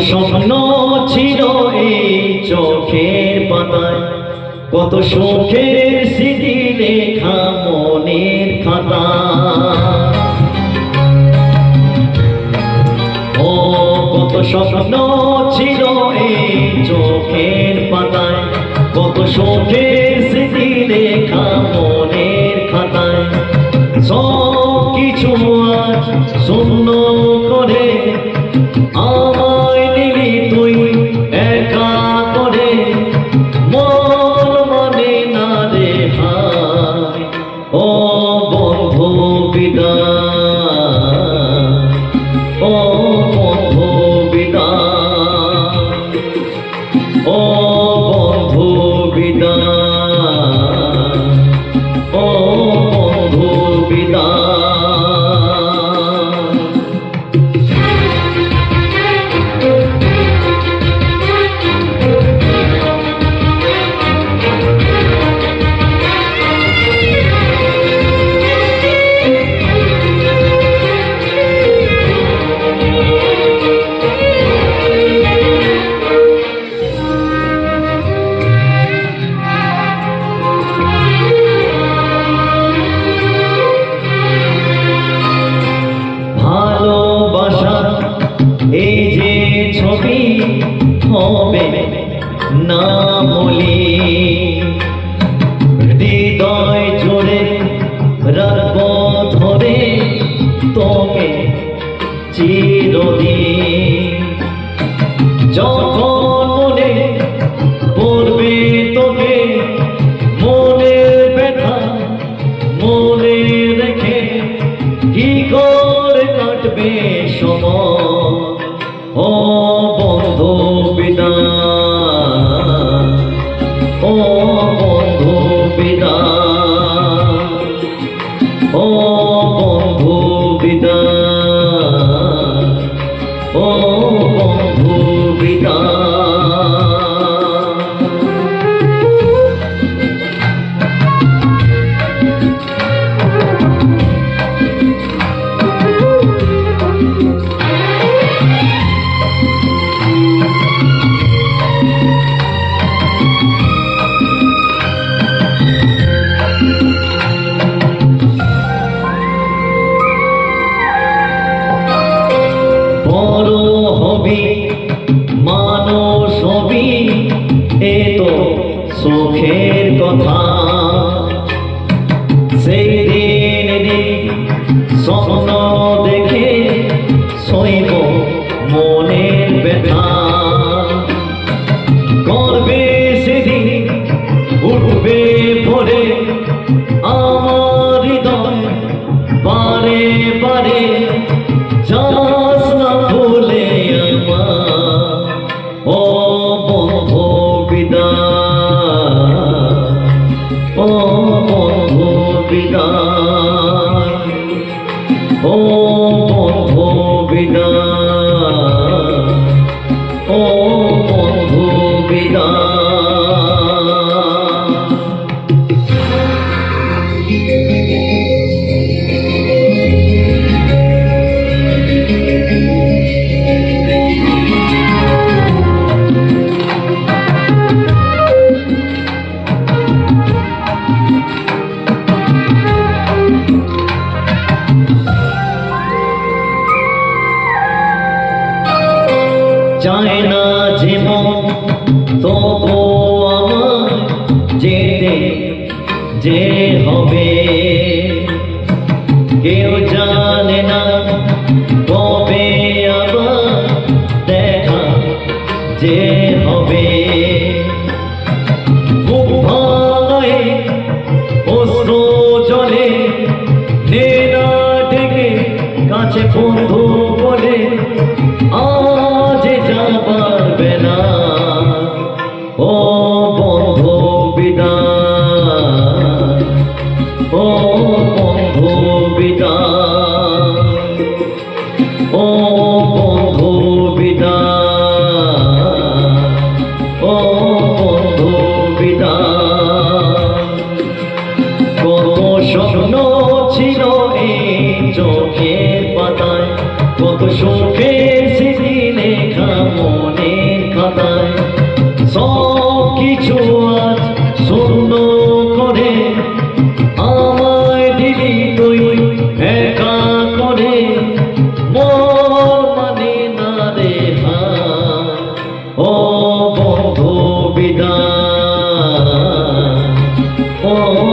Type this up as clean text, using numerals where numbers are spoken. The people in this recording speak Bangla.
স্বপ্ন ছিল এই চোখের পাতায়, কত সুখের স্মৃতি লেখা মনের খাতা। ও কত স্বপ্ন ছিল এই চোখের পাতায়, কত সুখের স্মৃতি লেখা মনের খাতায়। সব কিছু আজ শূন্য করে আমায় নিলি তুই একা করে, মন মানে না রে হায়। ও বন্ধু বিদায়, ও বন্ধু বিদায়, ও বন্ধু বিদায়, ও বন্ধু বিদায়। এই যে ছবি হবে না বলি, হৃদয় জোরে রাখবো ধরে তোকে চিরদিন। যখন মনে পড়বে তোকে, মনের ব্যথা মনে রেখে কি করে কাটবে সময়। ও বন্ধু বিদায়, ও বন্ধু বিদায়, ও বন্ধু বিদায়, ও বন্ধু বিদায়। বড় হবি মানুষ হবি, এ তো সুখের কথা। সেই দিন স্বপ্ন দেখে সইব মনের ব্যথা। করবে সেদিন উঠবে ভোরে আমার হৃদয় বারে বারে, যাস না ভুলে আমার। ও বন্ধু বিদায়, ও বন্ধু বিদায়, ও বন্ধু বিদায়, ও বন্ধু বিদায়। চায় না জীবন তবু আমার যেতে যে হবে, কেউ জানে না কবে আবার দেখা যে হবে। বুক ভাঙায় অশ্রু জলে, নে না ডেকে কাছে বন্ধু বলে, আজ যা পারবে না। ও বন্ধু বিদায়, ও বন্ধু বিদায়, ও ও